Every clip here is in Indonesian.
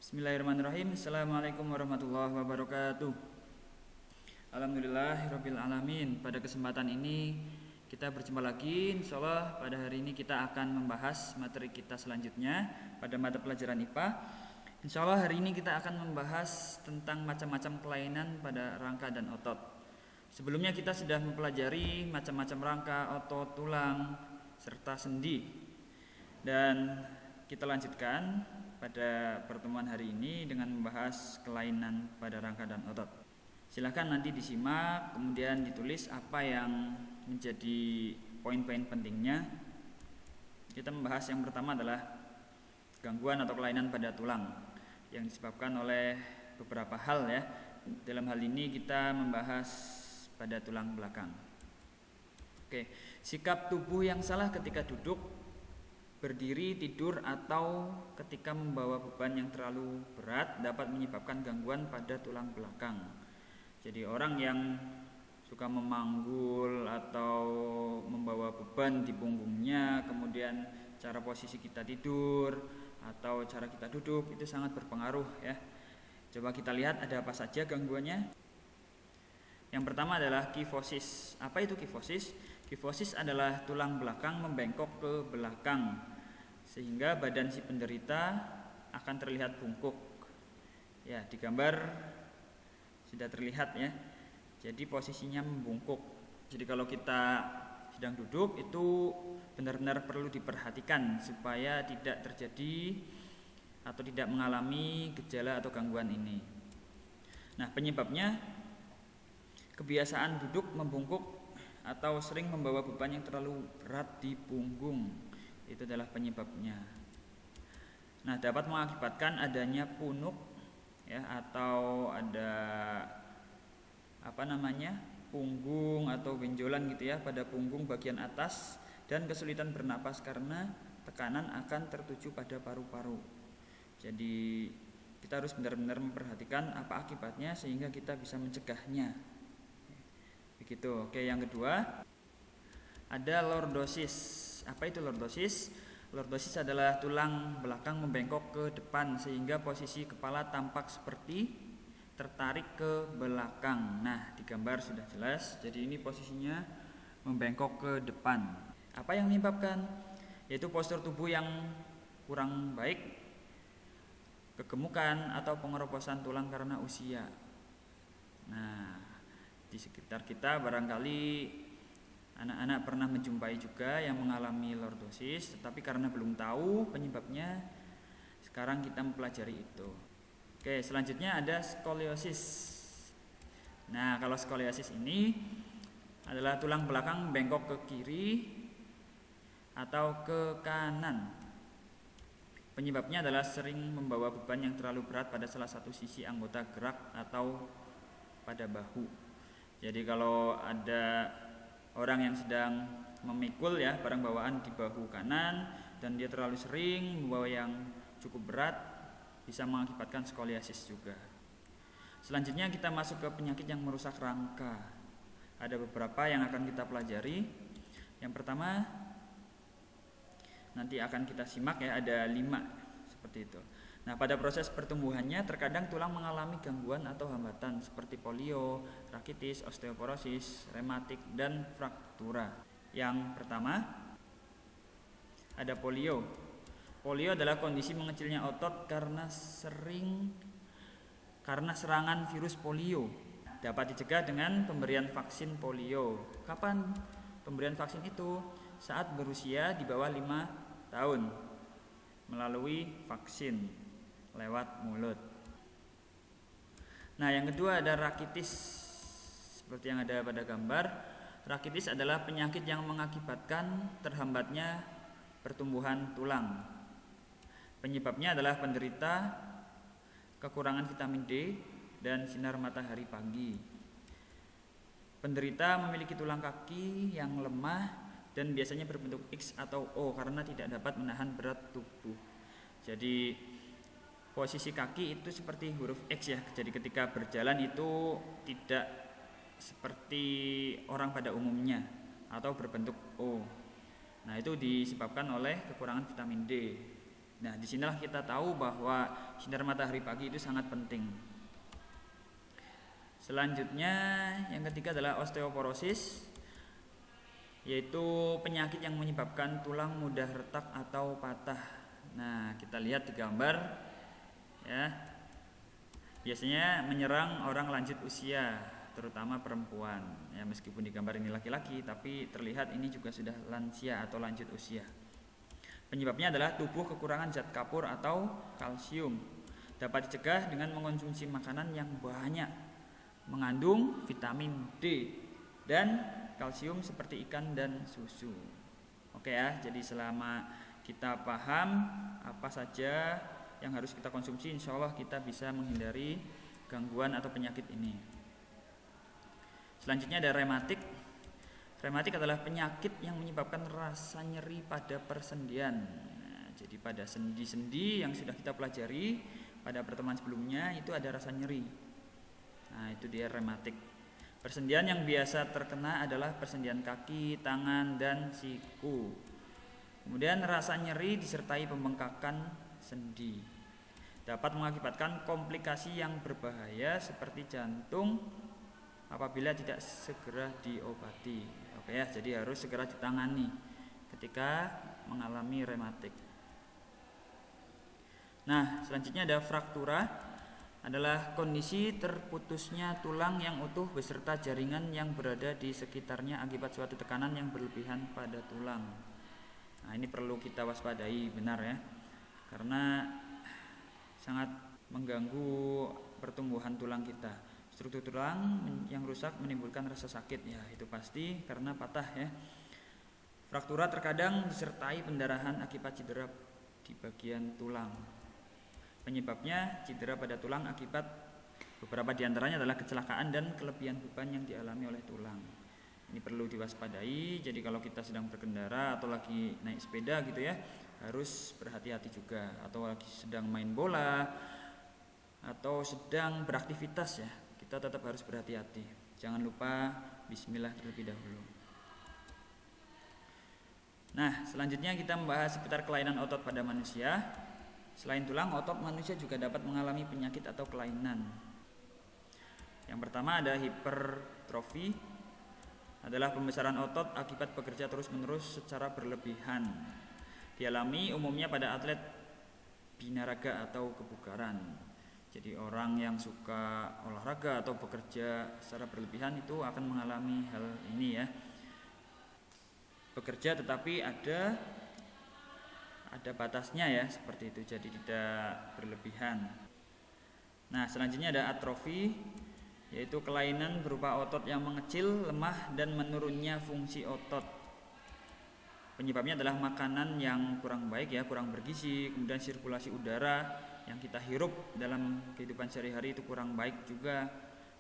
Bismillahirrahmanirrahim. Assalamualaikum warahmatullahi wabarakatuh. Alhamdulillahirabbil alamin. Pada kesempatan ini kita berjumpa lagi. Insyaallah pada hari ini kita akan membahas materi kita selanjutnya pada mata pelajaran IPA. Insyaallah hari ini kita akan membahas tentang macam-macam kelainan pada rangka dan otot. Sebelumnya kita sudah mempelajari macam-macam rangka, otot, tulang, serta sendi. Dan kita lanjutkan pada pertemuan hari ini dengan membahas kelainan pada rangka dan otot. Silahkan nanti disimak, kemudian ditulis apa yang menjadi poin-poin pentingnya. Kita membahas yang pertama adalah gangguan atau kelainan pada tulang yang disebabkan oleh beberapa hal ya. Dalam hal ini kita membahas pada tulang belakang. Oke, sikap tubuh yang salah ketika duduk, berdiri, tidur, atau ketika membawa beban yang terlalu berat dapat menyebabkan gangguan pada tulang belakang. Jadi orang yang suka memanggul atau membawa beban di punggungnya, kemudian cara posisi kita tidur atau cara kita duduk itu sangat berpengaruh ya. Coba kita lihat ada apa saja gangguannya. Yang pertama adalah kifosis. Apa itu kifosis? Kifosis adalah tulang belakang membengkok ke belakang sehingga badan si penderita akan terlihat bungkuk. Ya, di gambar sudah terlihat ya. Jadi posisinya membungkuk. Jadi kalau kita sedang duduk itu benar-benar perlu diperhatikan supaya tidak terjadi atau tidak mengalami gejala atau gangguan ini. Nah, penyebabnya kebiasaan duduk membungkuk atau sering membawa beban yang terlalu berat di punggung. Itu adalah penyebabnya. Nah, dapat mengakibatkan adanya punuk ya, atau ada punggung atau benjolan gitu ya pada punggung bagian atas dan kesulitan bernapas karena tekanan akan tertuju pada paru-paru. Jadi kita harus benar-benar memperhatikan apa akibatnya sehingga kita bisa mencegahnya. Begitu. Oke, yang kedua ada lordosis. Apa itu lordosis? Lordosis adalah tulang belakang membengkok ke depan sehingga posisi kepala tampak seperti tertarik ke belakang. Nah, di gambar sudah jelas. Jadi ini posisinya membengkok ke depan. Apa yang menyebabkan? Yaitu postur tubuh yang kurang baik, kegemukan atau pengeroposan tulang karena usia. Nah, di sekitar kita barangkali anak-anak pernah menjumpai juga yang mengalami lordosis, tetapi karena belum tahu penyebabnya, sekarang kita mempelajari itu. Oke, selanjutnya ada skoliosis. Nah, kalau skoliosis ini adalah tulang belakang bengkok ke kiri atau ke kanan. Penyebabnya adalah sering membawa beban yang terlalu berat pada salah satu sisi anggota gerak atau pada bahu. Jadi kalau ada orang yang sedang memikul ya barang bawaan di bahu kanan dan dia terlalu sering membawa yang cukup berat, bisa mengakibatkan skoliosis juga. Selanjutnya kita masuk ke penyakit yang merusak rangka. Ada beberapa yang akan kita pelajari. Yang pertama nanti akan kita simak ya, ada 5 seperti itu. Nah, pada proses pertumbuhannya terkadang tulang mengalami gangguan atau hambatan seperti polio, rakitis, osteoporosis, rematik, dan fraktura. Yang pertama ada polio. Polio adalah kondisi mengecilnya otot karena serangan virus polio. Dapat dicegah dengan pemberian vaksin polio. Kapan pemberian vaksin itu? Saat berusia di bawah 5 tahun melalui vaksin lewat mulut. Nah, yang kedua ada rakitis. Seperti yang ada pada gambar, rakitis adalah penyakit yang mengakibatkan terhambatnya pertumbuhan tulang. Penyebabnya adalah penderita kekurangan vitamin D dan sinar matahari pagi. Penderita memiliki tulang kaki yang lemah dan biasanya berbentuk X atau O karena tidak dapat menahan berat tubuh. Jadi posisi kaki itu seperti huruf X ya. Jadi ketika berjalan itu tidak seperti orang pada umumnya atau berbentuk O. Nah, itu disebabkan oleh kekurangan vitamin D. Nah, disinilah kita tahu bahwa sinar matahari pagi itu sangat penting. Selanjutnya yang ketiga adalah osteoporosis, yaitu penyakit yang menyebabkan tulang mudah retak atau patah. Nah, kita lihat di gambar ya. Biasanya menyerang orang lanjut usia, terutama perempuan. Ya, meskipun di gambar ini laki-laki, tapi terlihat ini juga sudah lansia atau lanjut usia. Penyebabnya adalah tubuh kekurangan zat kapur atau kalsium. Dapat dicegah dengan mengonsumsi makanan yang banyak mengandung vitamin D dan kalsium seperti ikan dan susu. Oke ya, jadi selama kita paham apa saja yang harus kita konsumsi, insya Allah kita bisa menghindari gangguan atau penyakit ini. Selanjutnya ada rematik. Rematik adalah penyakit yang menyebabkan rasa nyeri pada persendian. Nah, jadi pada sendi-sendi yang sudah kita pelajari pada pertemuan sebelumnya itu ada rasa nyeri. Nah, itu dia rematik. Persendian yang biasa terkena adalah persendian kaki, tangan, dan siku. Kemudian rasa nyeri disertai pembengkakan sendi. Dapat mengakibatkan komplikasi yang berbahaya seperti jantung apabila tidak segera diobati. Oke ya, jadi harus segera ditangani ketika mengalami rematik. Nah, selanjutnya ada fraktura, adalah kondisi terputusnya tulang yang utuh beserta jaringan yang berada di sekitarnya akibat suatu tekanan yang berlebihan pada tulang. Nah, ini perlu kita waspadai, benar ya, karena sangat mengganggu pertumbuhan tulang kita. Struktur tulang yang rusak menimbulkan rasa sakit, ya itu pasti karena patah ya. Fraktura terkadang disertai pendarahan akibat cedera di bagian tulang. Penyebabnya cedera pada tulang akibat beberapa diantaranya adalah kecelakaan dan kelebihan beban yang dialami oleh tulang. Ini perlu diwaspadai. Jadi kalau kita sedang berkendara atau lagi naik sepeda gitu ya, harus berhati-hati juga. Atau lagi sedang main bola atau sedang beraktivitas ya, kita tetap harus berhati-hati. Jangan lupa bismillah terlebih dahulu. Nah, selanjutnya kita membahas seputar kelainan otot pada manusia. Selain tulang, otot manusia juga dapat mengalami penyakit atau kelainan. Yang pertama ada hipertrofi, adalah pembesaran otot akibat bekerja terus-menerus secara berlebihan. Dialami umumnya pada atlet binaraga atau kebugaran. Jadi orang yang suka olahraga atau bekerja secara berlebihan itu akan mengalami hal ini ya. Bekerja tetapi ada batasnya ya, seperti itu, jadi tidak berlebihan. Nah, selanjutnya ada atrofi, yaitu kelainan berupa otot yang mengecil, lemah, dan menurunnya fungsi otot. Penyebabnya adalah makanan yang kurang baik ya, kurang bergizi, kemudian sirkulasi udara yang kita hirup dalam kehidupan sehari-hari itu kurang baik juga,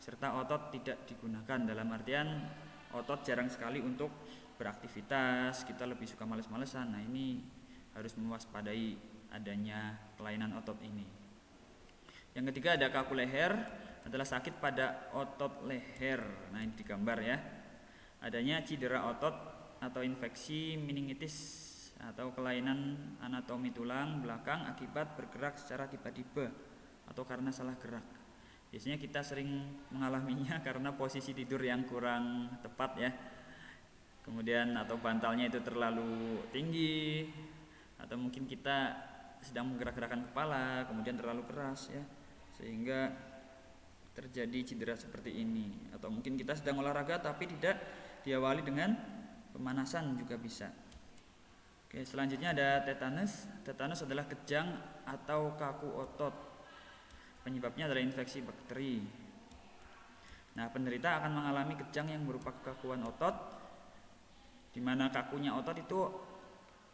serta otot tidak digunakan, dalam artian otot jarang sekali untuk beraktivitas, kita lebih suka males-malesan. Nah, ini harus mewaspadai adanya kelainan otot ini. Yang ketiga ada kaku leher, adalah sakit pada otot leher. Nah, ini digambar ya. Adanya cedera otot atau infeksi meningitis atau kelainan anatomi tulang belakang akibat bergerak secara tiba-tiba atau karena salah gerak. Biasanya kita sering mengalaminya karena posisi tidur yang kurang tepat ya. Kemudian atau bantalnya itu terlalu tinggi, atau mungkin kita sedang menggerak-gerakkan kepala kemudian terlalu keras ya, sehingga terjadi cedera seperti ini. Atau mungkin kita sedang olahraga tapi tidak diawali dengan pemanasan juga bisa. Oke, selanjutnya ada tetanus. Tetanus adalah kejang atau kaku otot. Penyebabnya adalah infeksi bakteri. Nah, penderita akan mengalami kejang yang berupa kekakuan otot, di mana kakunya otot itu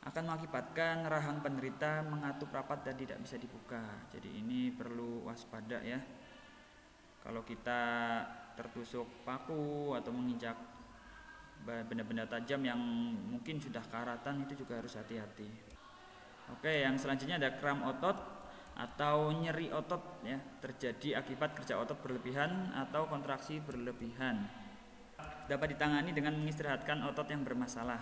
akan mengakibatkan rahang penderita mengatup rapat dan tidak bisa dibuka. Jadi ini perlu waspada ya. Kalau kita tertusuk paku atau menginjak benda-benda tajam yang mungkin sudah karatan, itu juga harus hati-hati. Oke, yang selanjutnya ada kram otot atau nyeri otot ya, terjadi akibat kerja otot berlebihan atau kontraksi berlebihan. Dapat ditangani dengan mengistirahatkan otot yang bermasalah.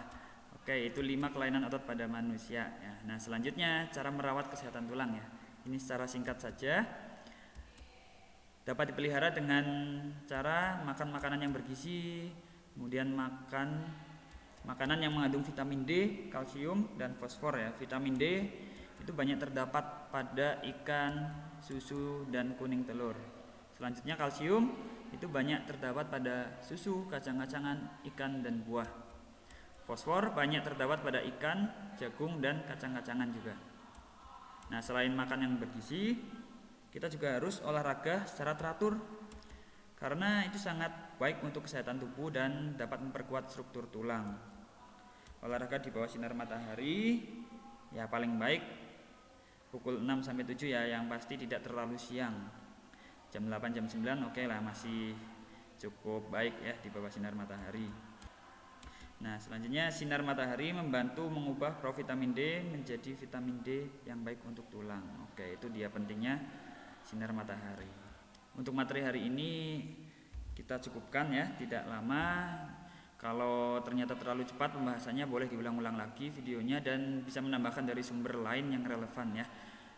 Oke, itu 5 kelainan otot pada manusia ya. Nah, selanjutnya cara merawat kesehatan tulang ya. Ini secara singkat saja. Dapat dipelihara dengan cara makan makanan yang bergizi, kemudian makan makanan yang mengandung vitamin D, kalsium, dan fosfor ya. Vitamin D itu banyak terdapat pada ikan, susu, dan kuning telur. Selanjutnya kalsium itu banyak terdapat pada susu, kacang-kacangan, ikan, dan buah. Fosfor banyak terdapat pada ikan, jagung, dan kacang-kacangan juga. Nah, selain makan yang bergizi, kita juga harus olahraga secara teratur karena itu sangat baik untuk kesehatan tubuh dan dapat memperkuat struktur tulang. Olahraga di bawah sinar matahari ya paling baik pukul 6 sampai 7 ya, yang pasti tidak terlalu siang. Jam 8 jam 9 oke lah, masih cukup baik ya di bawah sinar matahari. Nah, selanjutnya sinar matahari membantu mengubah provitamin D menjadi vitamin D yang baik untuk tulang. Oke, itu dia pentingnya sinar matahari. Untuk materi hari ini kita cukupkan ya, tidak lama. Kalau ternyata terlalu cepat pembahasannya boleh diulang-ulang lagi videonya dan bisa menambahkan dari sumber lain yang relevan ya.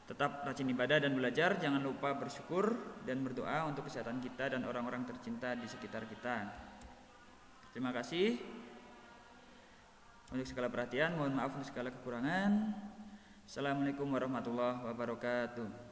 Tetap rajin ibadah dan belajar, jangan lupa bersyukur dan berdoa untuk kesehatan kita dan orang-orang tercinta di sekitar kita. Terima kasih untuk segala perhatian, mohon maaf untuk segala kekurangan. Assalamualaikum warahmatullahi wabarakatuh.